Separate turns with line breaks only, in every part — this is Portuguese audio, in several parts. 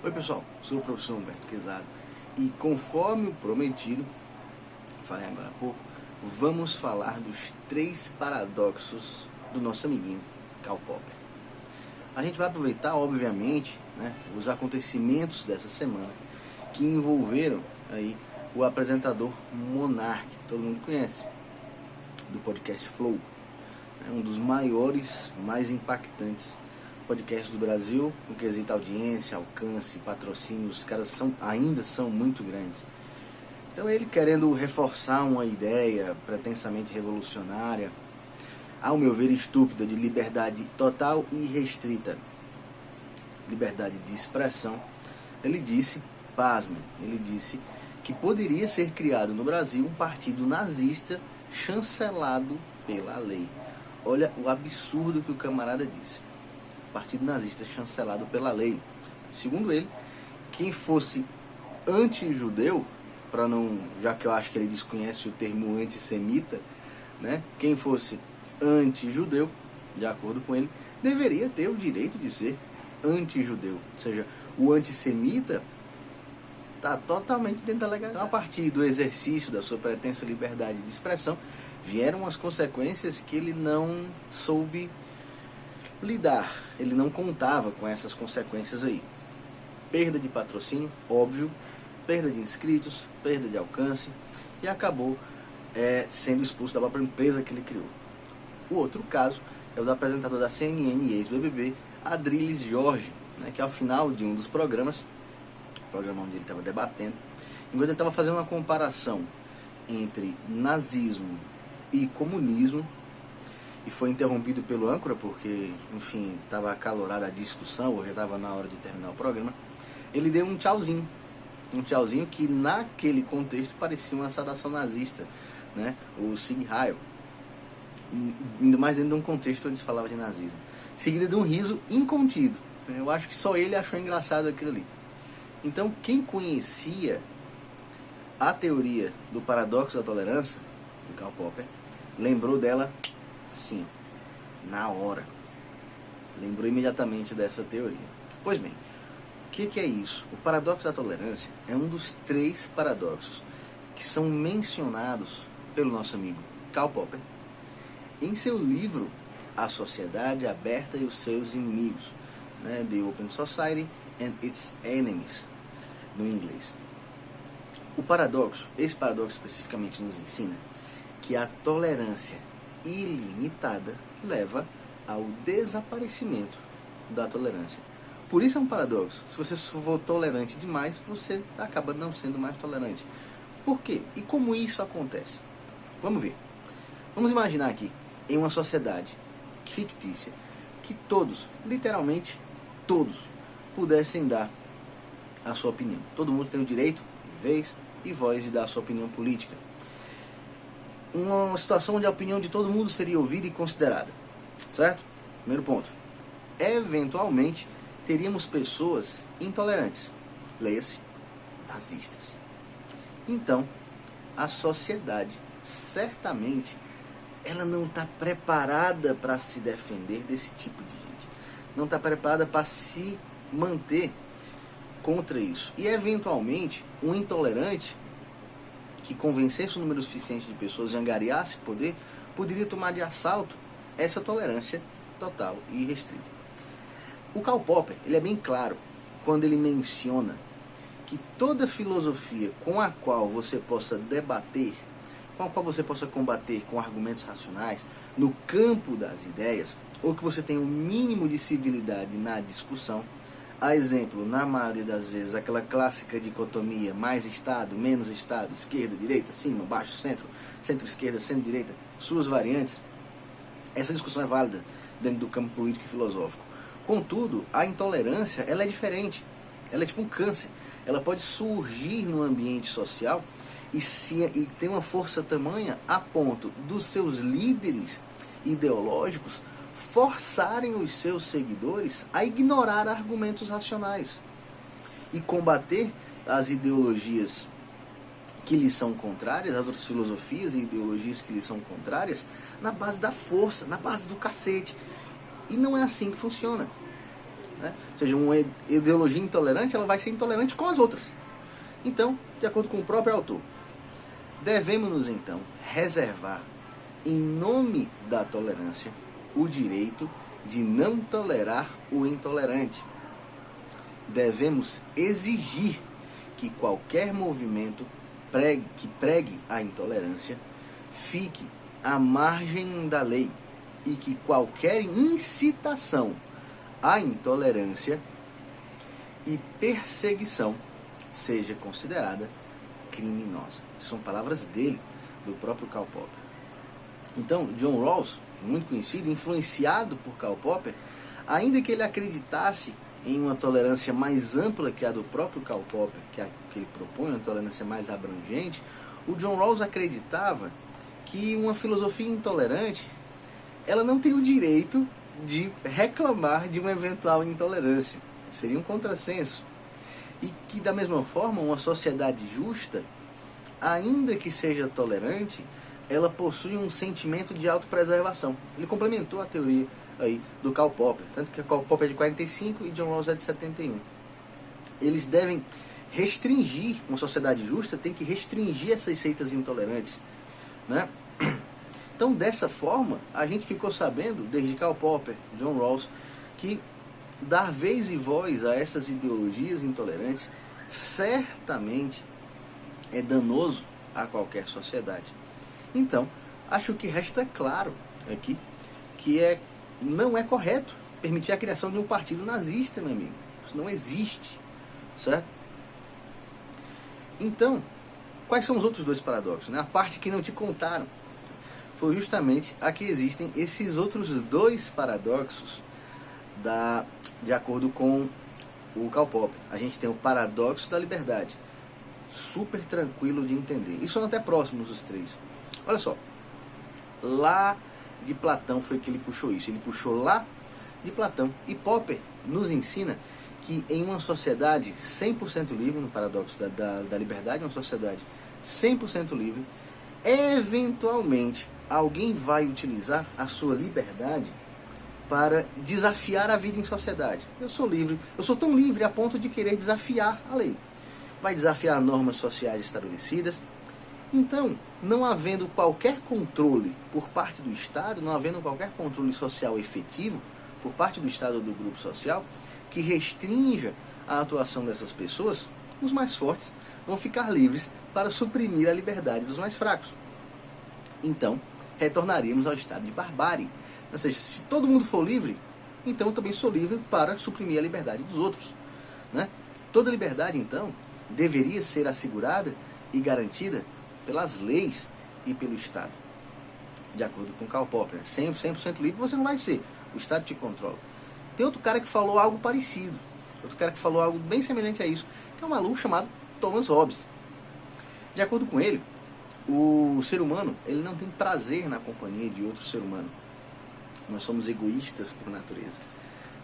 Oi pessoal, sou o professor Humberto Quezado e conforme o prometido, falei agora há pouco, vamos falar dos 3 paradoxos do nosso amiguinho Karl Popper. A gente vai aproveitar, obviamente, os acontecimentos dessa semana que envolveram aí o apresentador Monark, todo mundo conhece, do podcast Flow, um dos maiores, mais impactantes podcasts do Brasil, no quesito audiência, alcance, patrocínio. Os caras ainda são muito grandes. Então ele querendo reforçar uma ideia pretensamente revolucionária, ao meu ver estúpida, de liberdade total e restrita, liberdade de expressão, ele disse, pasme, ele disse que poderia ser criado no Brasil um partido nazista chancelado pela lei. Olha o absurdo que o camarada disse. Partido nazista chancelado pela lei. Segundo ele, quem fosse anti-judeu, para não, já que eu acho que ele desconhece o termo antissemita, quem fosse anti-judeu, de acordo com ele, deveria ter o direito de ser anti-judeu. Ou seja, o antissemita está totalmente dentro da legalidade. Então, a partir do exercício da sua pretensa liberdade de expressão, vieram as consequências que ele não soube lidar. Ele não contava com essas consequências aí. Perda de patrocínio, óbvio, perda de inscritos, perda de alcance, e acabou sendo expulso da própria empresa que ele criou. O outro caso é o do apresentador da CNN e ex-BBB, Adrilles Jorge, que ao final de um dos programas, o programa onde ele estava debatendo, enquanto ele estava fazendo uma comparação entre nazismo e comunismo, e foi interrompido pelo âncora, porque, enfim, estava acalorada a discussão, ou já estava na hora de terminar o programa, ele deu um tchauzinho que naquele contexto parecia uma saudação nazista, o Sieg Heil, ainda mais dentro de um contexto onde se falava de nazismo, seguida de um riso incontido. Eu acho que só ele achou engraçado aquilo ali. Então, quem conhecia a teoria do paradoxo da tolerância, do Karl Popper, lembrou dela sim, na hora. Lembrou imediatamente dessa teoria. Pois bem, o que é isso? O paradoxo da tolerância é um dos 3 paradoxos que são mencionados pelo nosso amigo Karl Popper em seu livro A Sociedade Aberta e os Seus Inimigos, The Open Society and Its Enemies, no inglês. Esse paradoxo especificamente nos ensina que a tolerância ilimitada leva ao desaparecimento da tolerância. Por isso é um paradoxo. Se você for tolerante demais, você acaba não sendo mais tolerante. Por quê? E como isso acontece? Vamos ver. Vamos imaginar aqui, em uma sociedade fictícia, que todos, literalmente todos, pudessem dar a sua opinião. Todo mundo tem o direito, vez e voz de dar a sua opinião política. Uma situação onde a opinião de todo mundo seria ouvida e considerada, certo? Primeiro ponto. Eventualmente, teríamos pessoas intolerantes, leia-se, nazistas. Então, a sociedade, certamente, ela não está preparada para se defender desse tipo de gente. Não está preparada para se manter contra isso. E, eventualmente, um intolerante que convencesse um número suficiente de pessoas e angariasse poder, poderia tomar de assalto essa tolerância total e restrita. O Karl Popper, ele é bem claro quando ele menciona que toda filosofia com a qual você possa debater, com a qual você possa combater com argumentos racionais, no campo das ideias, ou que você tenha um mínimo de civilidade na discussão, a exemplo, na maioria das vezes, aquela clássica dicotomia mais Estado, menos Estado, esquerda, direita, cima, baixo, centro, centro-esquerda, centro-direita, suas variantes, essa discussão é válida dentro do campo político e filosófico. Contudo, a intolerância, ela é diferente. Ela é tipo um câncer. Ela pode surgir no ambiente social e ter uma força tamanha a ponto dos seus líderes ideológicos forçarem os seus seguidores a ignorar argumentos racionais e combater as ideologias que lhes são contrárias, as outras filosofias e ideologias que lhes são contrárias, na base da força, na base do cacete. E não é assim que funciona. né? Ou seja, uma ideologia intolerante, ela vai ser intolerante com as outras. Então, de acordo com o próprio autor, devemos-nos então reservar, em nome da tolerância, o direito de não tolerar o intolerante. Devemos exigir que qualquer movimento que pregue a intolerância fique à margem da lei e que qualquer incitação à intolerância e perseguição seja considerada criminosa. São palavras dele, do próprio Karl Popper. Então, John Rawls, muito conhecido, influenciado por Karl Popper, ainda que ele acreditasse em uma tolerância mais ampla que a do próprio Karl Popper, que ele propõe, uma tolerância mais abrangente, o John Rawls acreditava que uma filosofia intolerante, ela não tem o direito de reclamar de uma eventual intolerância. Seria um contrassenso. E que, da mesma forma, uma sociedade justa, ainda que seja tolerante, ela possui um sentimento de autopreservação. Ele complementou a teoria aí do Karl Popper, tanto que Karl Popper é de 45 e John Rawls é de 71. Eles devem restringir, uma sociedade justa tem que restringir essas seitas intolerantes, né? Então, dessa forma, a gente ficou sabendo, desde Karl Popper, John Rawls, que dar vez e voz a essas ideologias intolerantes certamente é danoso a qualquer sociedade. Então, acho que resta claro aqui que não é correto permitir a criação de um partido nazista, meu amigo. Isso não existe, certo? Então, quais são os outros dois paradoxos, né? A parte que não te contaram foi justamente a que existem esses outros dois paradoxos de acordo com o Karl Popper. A gente tem o paradoxo da liberdade, super tranquilo de entender. E são até próximos os três. Olha só, lá de Platão foi que ele puxou isso. Ele puxou lá de Platão. E Popper nos ensina que em uma sociedade 100% livre, no paradoxo da liberdade, uma sociedade 100% livre, eventualmente alguém vai utilizar a sua liberdade para desafiar a vida em sociedade. Eu sou livre, eu sou tão livre a ponto de querer desafiar a lei. Vai desafiar normas sociais estabelecidas. Então, não havendo qualquer controle por parte do Estado, não havendo qualquer controle social efetivo por parte do Estado ou do grupo social, que restrinja a atuação dessas pessoas, os mais fortes vão ficar livres para suprimir a liberdade dos mais fracos. Então, retornaríamos ao estado de barbárie. Ou seja, se todo mundo for livre, então eu também sou livre para suprimir a liberdade dos outros, né? Toda liberdade, então, deveria ser assegurada e garantida pelas leis e pelo Estado. De acordo com Karl Popper, 100% livre você não vai ser. O Estado te controla. Tem outro cara que falou algo parecido. Outro cara que falou algo bem semelhante a isso, que é um maluco chamado Thomas Hobbes. De acordo com ele, o ser humano, ele não tem prazer na companhia de outro ser humano. Nós somos egoístas por natureza,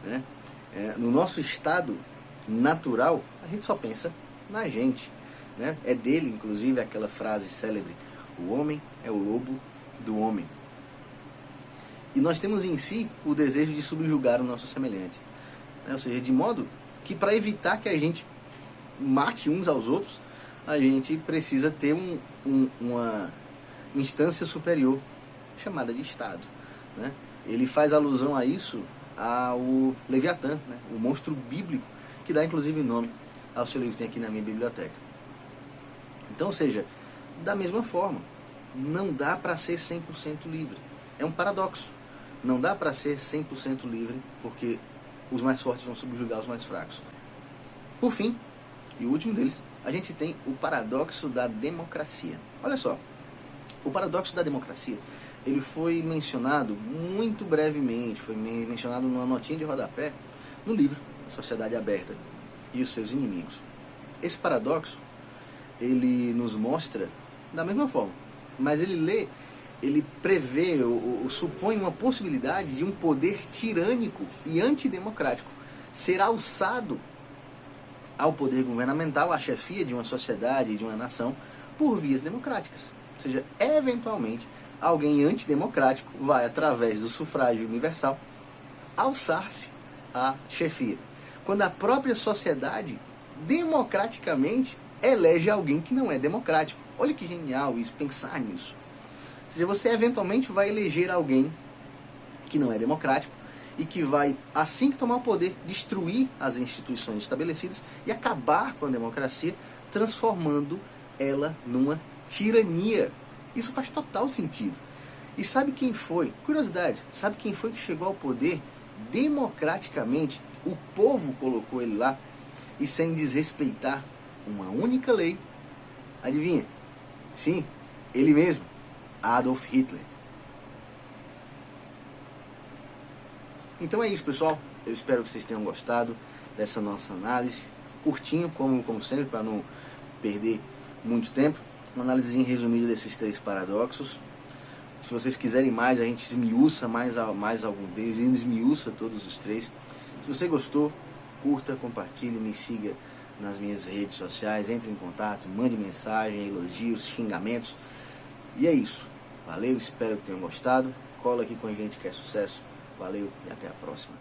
né? No nosso estado natural, a gente só pensa na gente, né? É dele, inclusive, aquela frase célebre: o homem é o lobo do homem. E nós temos em si o desejo de subjugar o nosso semelhante, né? Ou seja, de modo que para evitar que a gente mate uns aos outros, a gente precisa ter uma instância superior, chamada de Estado, né? Ele faz alusão a isso ao Leviatã, né? O monstro bíblico, que dá inclusive nome ao seu livro, tem aqui na minha biblioteca. Então, ou seja, da mesma forma, não dá para ser 100% livre. É um paradoxo. Não dá para ser 100% livre, porque os mais fortes vão subjugar os mais fracos. Por fim, e o último deles, a gente tem o paradoxo da democracia. Olha só, o paradoxo da democracia, ele foi mencionado muito brevemente, foi mencionado numa notinha de rodapé no livro Sociedade Aberta e os seus inimigos. Esse paradoxo, ele nos mostra da mesma forma, mas ele prevê ou supõe uma possibilidade de um poder tirânico e antidemocrático ser alçado ao poder governamental, à chefia de uma sociedade, de uma nação, por vias democráticas. Ou seja, eventualmente, alguém antidemocrático vai, através do sufrágio universal, alçar-se à chefia. quando a própria sociedade democraticamente elege alguém que não é democrático. Olha que genial isso, pensar nisso. Ou seja, você eventualmente vai eleger alguém que não é democrático e que vai, assim que tomar o poder, destruir as instituições estabelecidas e acabar com a democracia, transformando ela numa tirania. Isso faz total sentido. E sabe quem foi? Curiosidade, sabe quem foi que chegou ao poder democraticamente? O povo colocou ele lá e sem desrespeitar uma única lei. Adivinha? Sim, ele mesmo, Adolf Hitler. Então é isso, pessoal. Eu espero que vocês tenham gostado dessa nossa análise. Curtinho, como sempre, para não perder muito tempo. Uma análise resumida desses 3 paradoxos. Se vocês quiserem mais, a gente esmiuça mais algum deles, e esmiuça todos os 3. Se você gostou, curta, compartilhe, me siga nas minhas redes sociais, entre em contato, mande mensagem, elogios, xingamentos. E é isso. Valeu, espero que tenham gostado. Cola aqui com a gente que é sucesso. Valeu e até a próxima.